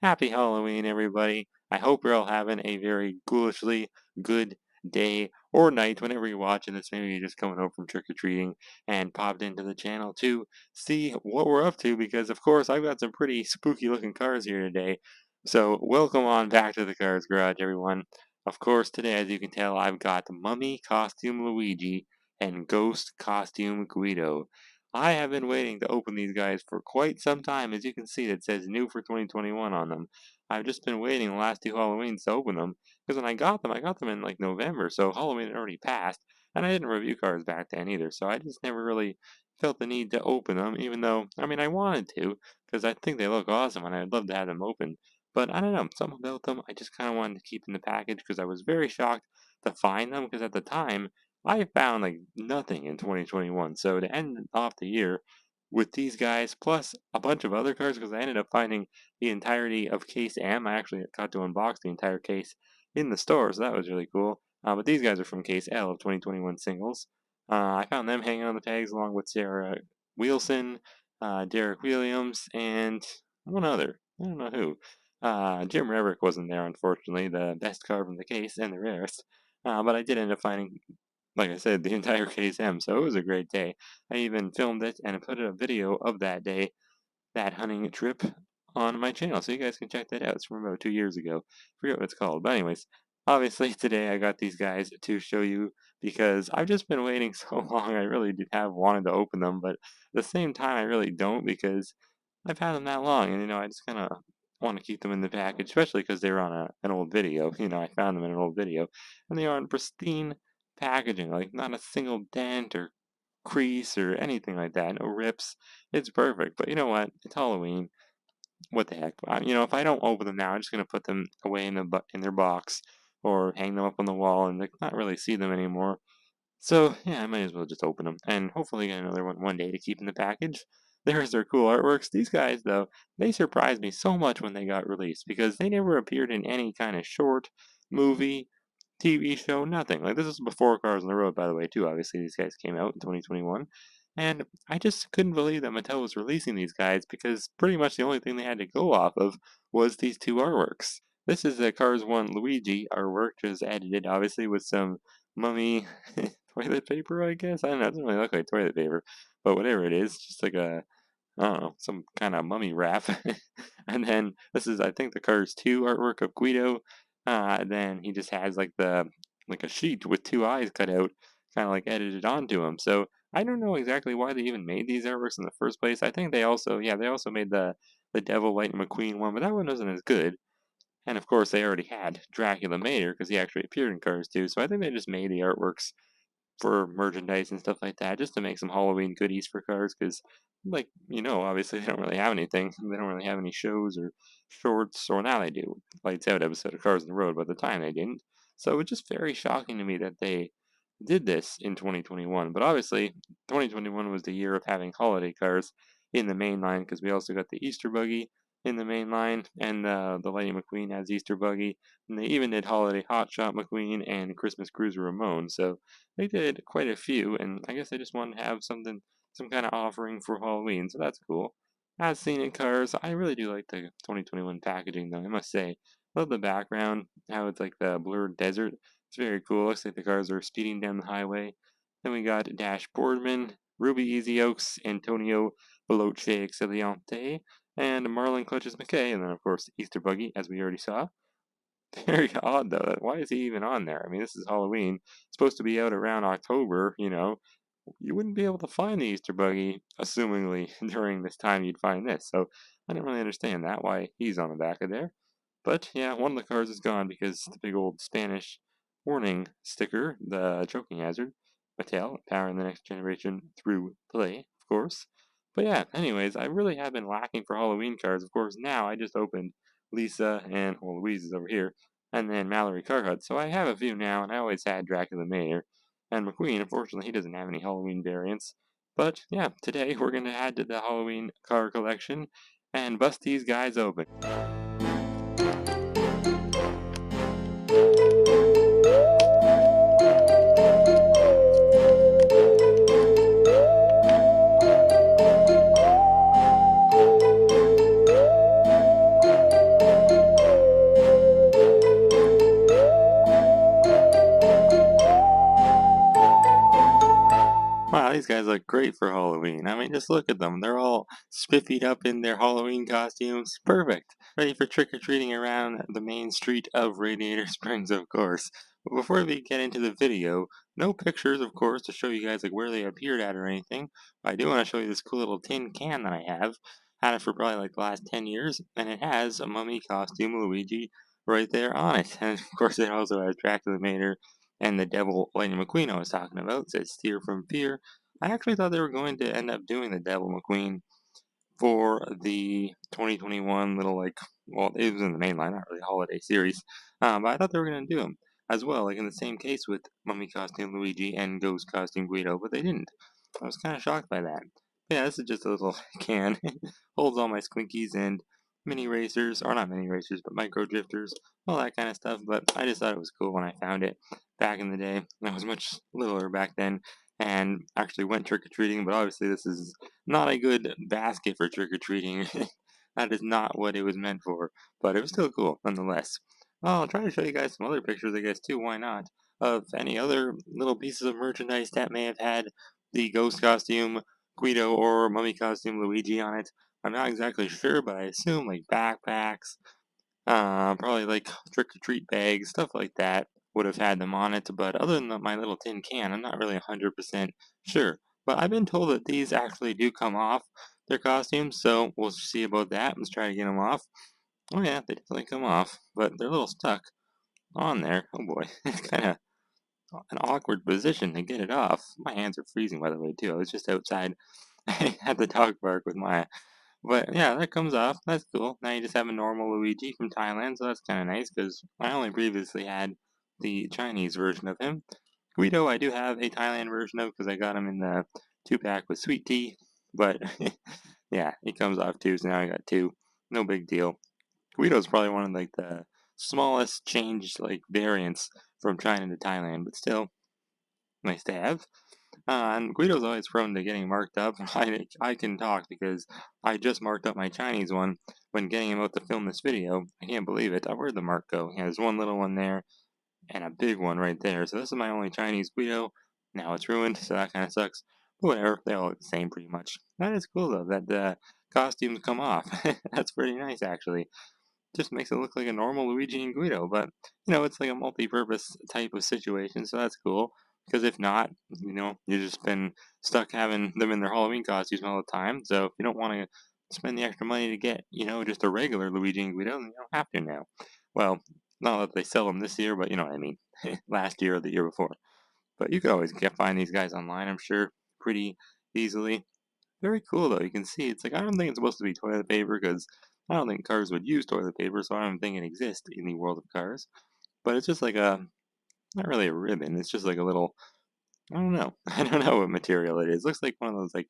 Happy Halloween, everybody. I hope you're all having a very ghoulishly good day or night whenever you're watching this. Maybe you're just coming home from trick-or-treating and popped into the channel to see what we're up to because, of course, I've got some pretty spooky-looking cars here today. So welcome on back to the Cars Garage, everyone. Of course, today, as you can tell, I've got Mummy Costume Luigi and Ghost Costume Guido. I have been waiting to open these guys for quite some time. As you can see, it says new for 2021 on them. I've just been waiting the last two Halloweens to open them, because when I got them in like November, so Halloween had already passed, and I didn't review cars back then either, so I just never really felt the need to open them, even though, I mean, I wanted to, because I think they look awesome, and I'd love to have them open. But I don't know, something about them, I just kind of wanted to keep in the package, because I was very shocked to find them, because at the time, I found like nothing in 2021. So to end off the year with these guys plus a bunch of other cars, because I ended up finding the entirety of Case M. I actually got to unbox the entire case in the store, so that was really cool. But these guys are from Case L of 2021 singles. I found them hanging on the tags along with Sarah Wilson, Derek Williams, and one other. I don't know who. Jim Reverick wasn't there, unfortunately, the best car from the case and the rarest. But I did end up finding, like I said, the entire case M, so it was a great day. I even filmed it and put a video of that day, that hunting trip, on my channel, so you guys can check that out. It's from about 2 years ago. Forget what it's called, but anyways, obviously today I got these guys to show you because I've just been waiting so long. I really did have wanted to open them, but at the same time I really don't because I've had them that long, and I just kind of want to keep them in the package, especially because they were on an old video. I found them in an old video, and they are in pristine packaging, like not a single dent or crease or anything like that, no rips. It's perfect. But you know what? It's Halloween. What the heck? If I don't open them now, I'm just gonna put them away in their box or hang them up on the wall and like not really see them anymore. So yeah, I might as well just open them and hopefully get another one day to keep in the package. There's their cool artworks. These guys though, they surprised me so much when they got released because they never appeared in any kind of short, movie, TV show, nothing. Like this is before Cars on the Road, by the way, too. Obviously, these guys came out in 2021, and I just couldn't believe that Mattel was releasing these guys because pretty much the only thing they had to go off of was these two artworks. This is the Cars 1 Luigi artwork, just edited, obviously, with some mummy toilet paper, I guess. I don't know. It doesn't really look like toilet paper, but whatever it is, just like I don't know, some kind of mummy wrap. And then this is, I think, the Cars 2 artwork of Guido. Then he just has like a sheet with two eyes cut out, kind of like edited onto him. So I don't know exactly why they even made these artworks in the first place. I think they also made the Devil Lightning McQueen one, but that one wasn't as good. And of course, they already had Dracula Mater because he actually appeared in Cars 2. So I think they just made the artworks for merchandise and stuff like that, just to make some Halloween goodies for cars, because, like, obviously they don't really have anything. They don't really have any shows or shorts, or now they do. Lights Out episode of Cars on the Road, but at the time they didn't. So it was just very shocking to me that they did this in 2021. But obviously, 2021 was the year of having holiday cars in the main line, because we also got the Easter Buggy in the main line, and the Lightning McQueen has Easter Buggy, and they even did Holiday Hotshot McQueen and Christmas Cruiser Ramon. So they did quite a few, and I guess I just wanted to have some kind of offering for Halloween, so that's cool. As seen in cars, I really do like the 2021 packaging, though, I must say. Love the background, how it's like the blurred desert. It's very cool. Looks like the cars are speeding down the highway. Then we got Dash Boardman, Ruby Easy Oaks, Antonio Veloce Exiliante, and Marlon Clutches McKay, and then, of course, Easter Buggy, as we already saw. Very odd, though. Why is he even on there? I mean, this is Halloween. It's supposed to be out around October, You wouldn't be able to find the Easter Buggy, assumingly, during this time you'd find this. So I don't really understand that, why he's on the back of there. But, yeah, one of the cars is gone because the big old Spanish warning sticker, the choking hazard, Mattel, powering the next generation through play, of course. But yeah, anyways, I really have been lacking for Halloween cars. Of course, now I just opened Lisa and, well, Louise is over here, and then Mallory Carhut. So I have a few now, and I always had Dracula Mayer. And McQueen, unfortunately, he doesn't have any Halloween variants. But yeah, today we're going to add to the Halloween car collection and bust these guys open. these guys look great for Halloween. I mean, just look at them. They're all spiffied up in their Halloween costumes. Perfect. Ready for trick-or-treating around the main street of Radiator Springs, of course. But before we get into the video, no pictures, of course, to show you guys like where they appeared at or anything. But I do want to show you this cool little tin can that I have. Had it for probably like the last 10 years, and it has a mummy costume Luigi right there on it. And of course, it also has Dracula Mater and the Devil Lightning McQueen I was talking about. Says Steer from Fear. I actually thought they were going to end up doing the Devil McQueen for the 2021 little like, well, it was in the main line, not really a holiday series, but I thought they were going to do them as well, like in the same case with Mummy costume Luigi and Ghost costume Guido, but they didn't. I was kind of shocked by that. Yeah, this is just a little can. Holds all my squinkies and mini racers, or not mini racers, but micro drifters, all that kind of stuff. But I just thought it was cool when I found it back in the day. I was much littler back then and actually went trick or treating, but obviously this is not a good basket for trick or treating. That is not what it was meant for, but it was still cool nonetheless. Well, I'll try to show you guys some other pictures, I guess, too. Why not? Of any other little pieces of merchandise that may have had the ghost costume Guido or mummy costume Luigi on it. I'm not exactly sure, but I assume like backpacks, probably like trick or treat bags, stuff like that would have had them on it. But other than my little tin can, I'm not really 100% sure. But I've been told that these actually do come off their costumes, so we'll see about that. Let's try to get them off. Oh yeah, they definitely come off, but they're a little stuck on there. Oh boy, it's kind of an awkward position to get it off. My hands are freezing, by the way, too. I was just outside at the dog park with Maya. But yeah, that comes off. That's cool. Now you just have a normal Luigi from Thailand, so that's kind of nice because I only previously had the Chinese version of him. Guido, I do have a Thailand version of because I got him in the 2-pack with sweet tea. But yeah, he comes off too, so now I got two. No big deal. Guido's probably one of like the smallest changed like variants from China to Thailand, but still nice to have. And Guido's always prone to getting marked up. I can talk because I just marked up my Chinese one when getting him out to film this video. I can't believe it. Where'd the mark go? Yeah, there's one little one there and a big one right there. So this is my only Chinese Guido. Now it's ruined, so that kind of sucks. But whatever, they all look the same pretty much. That is cool though, that the costumes come off. That's pretty nice actually. Just makes it look like a normal Luigi and Guido, but it's like a multi-purpose type of situation, so that's cool. Because if not, you've just been stuck having them in their Halloween costumes all the time. So if you don't want to spend the extra money to get, just a regular Luigi and Guido, then you don't have to now. Well, not that they sell them this year, but you know what I mean. Last year or the year before. But you could always find these guys online, I'm sure, pretty easily. Very cool though. You can see it's like I don't think it's supposed to be toilet paper because I don't think cars would use toilet paper, so I don't think it exists in the world of cars. But it's just like not really a ribbon. It's just like a little, I don't know. I don't know what material it is. Looks like one of those like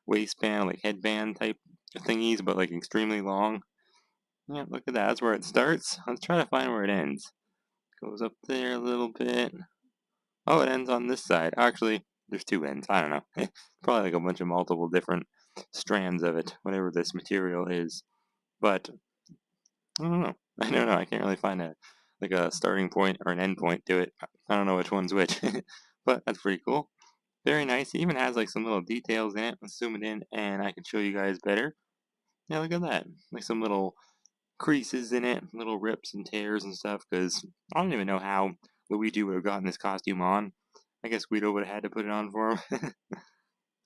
waistband, like headband type thingies, but like extremely long. Yeah, look at that. That's where it starts. Let's try to find where it ends. Goes up there a little bit. Oh, it ends on this side. Actually, there's two ends. I don't know. Probably like a bunch of multiple different strands of it, whatever this material is. But I don't know. I don't know. I can't really find a starting point or an end point to it. I don't know which one's which. But that's pretty cool. Very nice. It even has like some little details in it. Let's zoom it in and I can show you guys better. Yeah, look at that. Like some little creases in it, little rips and tears and stuff, because I don't even know how Luigi would have gotten this costume on. I guess Guido would have had to put it on for him.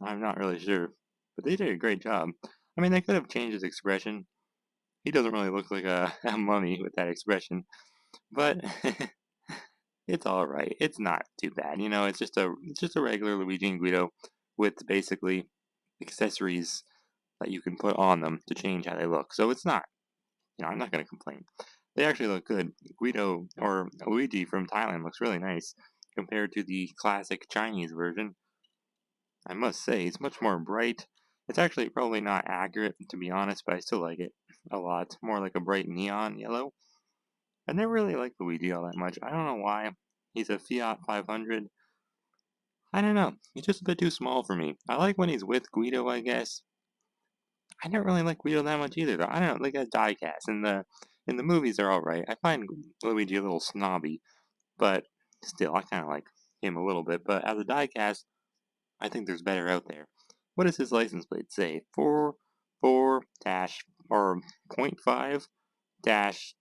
I'm not really sure. But they did a great job. I mean, they could have changed his expression. He doesn't really look like a mummy with that expression. But it's alright. It's not too bad. It's just a regular Luigi and Guido with basically accessories that you can put on them to change how they look. So it's not, I'm not going to complain. They actually look good. Guido, or Luigi from Thailand, looks really nice compared to the classic Chinese version. I must say, it's much more bright. It's actually probably not accurate, to be honest, but I still like it a lot. More like a bright neon yellow. I never really liked Luigi all that much. I don't know why. He's a Fiat 500. I don't know. He's just a bit too small for me. I like when he's with Guido, I guess. I never really like Guido that much either, though. I don't know, like a diecast. In the movies, they're alright. I find Luigi a little snobby, but still, I kind of like him a little bit. But as a diecast, I think there's better out there. What does his license plate say? 44 dash or point 0.5 dash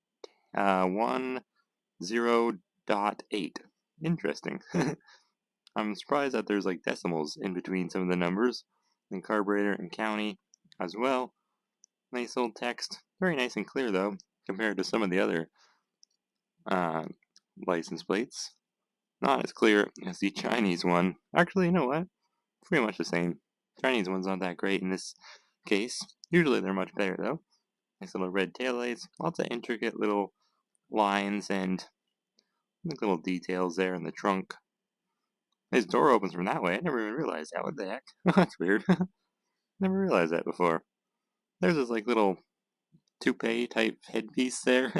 10.8. Interesting. I'm surprised that there's like decimals in between some of the numbers, and carburetor and county as well. Nice old text. Very nice and clear though, compared to some of the other uh, license plates. Not as clear as the Chinese one. Actually, you know what? Pretty much the same. Chinese one's not that great in this case. Usually they're much better though. Nice little red taillights, lots of intricate little lines and little details there in the trunk. His door opens from that way. I never even realized that. What the heck? That's weird. Never realized that before. There's this like little toupee type headpiece there.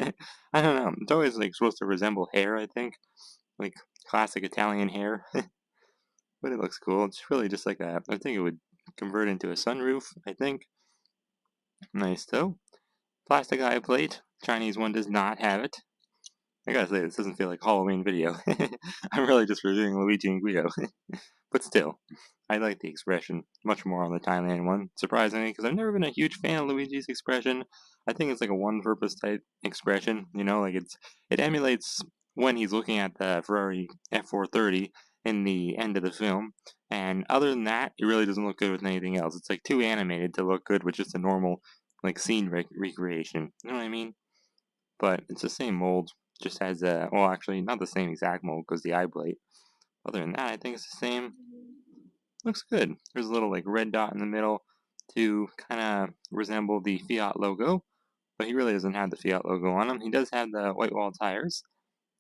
I don't know. It's always like supposed to resemble hair, I think. Like classic Italian hair. But it looks cool. It's really just like a, I think it would convert into a sunroof, I think. Nice though. Plastic eye plate. Chinese one does not have it. I gotta say, this doesn't feel like a Halloween video. I'm really just reviewing Luigi and Guido. But still, I like the expression much more on the Thailand one, surprisingly, because I've never been a huge fan of Luigi's expression. I think it's like a one-purpose type expression, you know, like it emulates when he's looking at the Ferrari F430 in the end of the film, and other than that, it really doesn't look good with anything else. It's like too animated to look good with just a normal like scene recreation. You know what I mean? But it's the same mold, just has a, well, actually, not the same exact mold because the eye plate. Other than that, I think it's the same. Looks good. There's a little like red dot in the middle to kind of resemble the Fiat logo, but he really doesn't have the Fiat logo on him. He does have the white wall tires.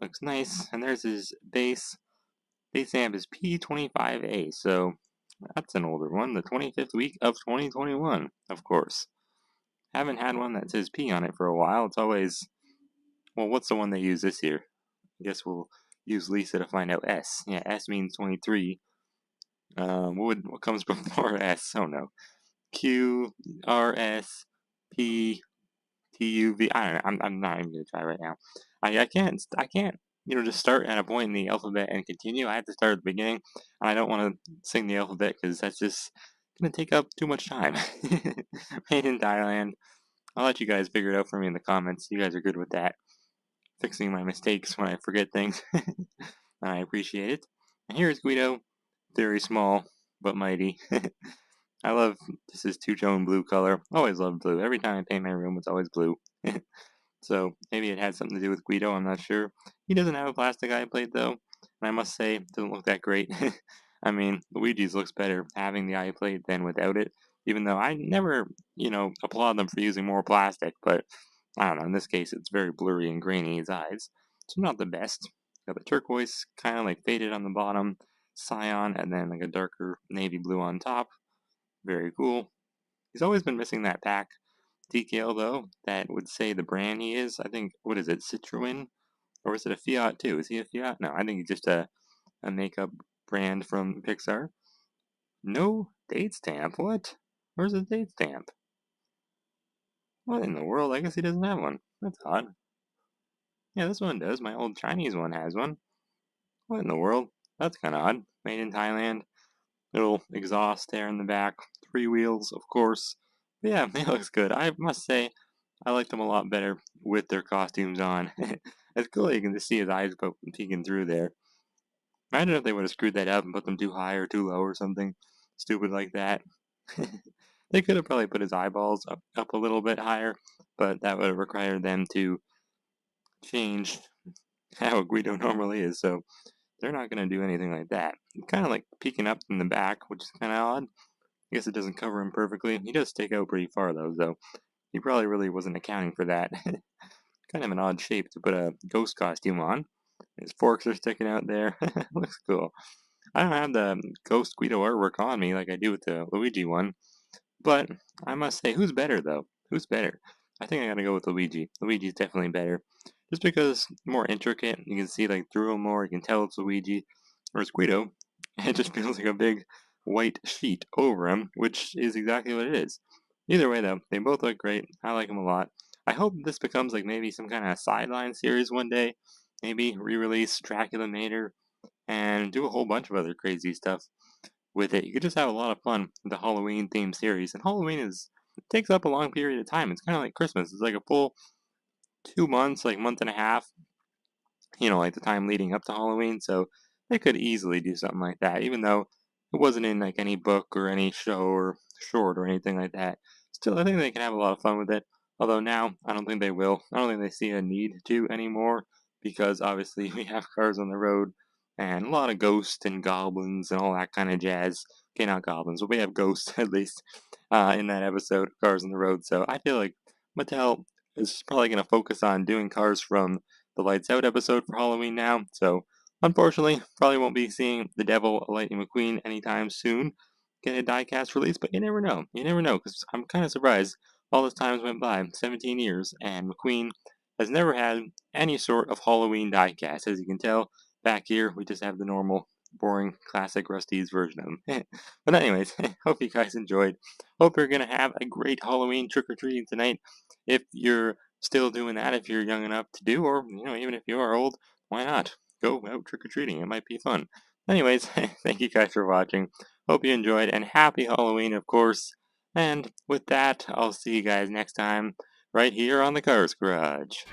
Looks nice. And there's his base. Base amp is P25A, so that's an older one. The 25th week of 2021, of course. Haven't had one that says P on it for a while. It's always, well, what's the one they use this year? I guess we'll use Lisa to find out S. Yeah, S means 23. What comes before S? Oh no. Q R S P T U V. I don't know. I'm not even gonna try right now. I can't just start at a point in the alphabet and continue. I have to start at the beginning, and I don't want to sing the alphabet because that's just gonna take up too much time. Made in Thailand. I'll let you guys figure it out for me in the comments. You guys are good with that, fixing my mistakes when I forget things. I appreciate it. And here's Guido, very small but mighty. I love this is two-tone blue color. Always loved blue. Every time I paint my room, it's always blue. So maybe it had something to do with Guido. I'm not sure. He doesn't have a plastic eye plate though, and I must say, it doesn't look that great. I mean, Luigi's looks better having the eye plate than without it. Even though I never, applaud them for using more plastic, but I don't know. In this case, it's very blurry and grainy his eyes, so not the best. Got the turquoise kind of like faded on the bottom, cyan, and then like a darker navy blue on top. Very cool. He's always been missing that pack decal, though, that would say the brand he is. I think, what is it, Citroen? Or is it a Fiat, too? Is he a Fiat? No, I think he's just a makeup brand from Pixar. No date stamp? What? Where's his date stamp? What in the world? I guess he doesn't have one. That's odd. Yeah, this one does. My old Chinese one has one. What in the world? That's kind of odd. Made in Thailand. Little exhaust there in the back. 3 wheels, of course. But yeah, it looks good. I must say, I liked them a lot better with their costumes on. It's cool you can just see his eyes peeking through there. Imagine if they would have screwed that up and put them too high or too low or something stupid like that. They could have probably put his eyeballs up a little bit higher, but that would have required them to change how Guido normally is, so they're not going to do anything like that. Kind of like peeking up in the back, which is kind of odd. I guess it doesn't cover him perfectly. He does stick out pretty far, though, so he probably really wasn't accounting for that. Kind of an odd shape to put a ghost costume on. His forks are sticking out there. Looks cool. I don't have the Ghost Guido artwork on me like I do with the Luigi one, but I must say, who's better, though? Who's better? I think I gotta go with Luigi. Luigi's definitely better. Just because more intricate, you can see like through him more, you can tell it's Luigi. Whereas Guido, it just feels like a big white sheet over him, which is exactly what it is. Either way, though, they both look great. I like them a lot. I hope this becomes like maybe some kind of sideline series one day. Maybe re-release Dracula Mater and do a whole bunch of other crazy stuff. with it. You could just have a lot of fun with the Halloween themed series. And Halloween it takes up a long period of time. It's kind of like Christmas. It's like a full 2 months, like month and a half, like the time leading up to Halloween. So they could easily do something like that, even though it wasn't in like any book or any show or short or anything like that. Still, I think they can have a lot of fun with it. Although now, I don't think they will. I don't think they see a need to anymore because obviously we have cars on the road and a lot of ghosts and goblins and all that kind of jazz. Okay, not goblins, but we have ghosts at least in that episode, Cars on the Road. So I feel like Mattel is probably going to focus on doing cars from the Lights Out episode for Halloween now. So unfortunately, probably won't be seeing the Devil Lightning McQueen anytime soon get a diecast release, but you never know. You never know, because I'm kind of surprised all this time went by, 17 years, and McQueen has never had any sort of Halloween diecast. As you can tell, back here, we just have the normal, boring, classic Rusty's version of them. But anyways, hope you guys enjoyed. Hope you're going to have a great Halloween trick-or-treating tonight. If you're still doing that, if you're young enough to do, or, even if you are old, why not? Go out trick-or-treating. It might be fun. Anyways, thank you guys for watching. Hope you enjoyed, and happy Halloween, of course. And with that, I'll see you guys next time, right here on the Cars Garage.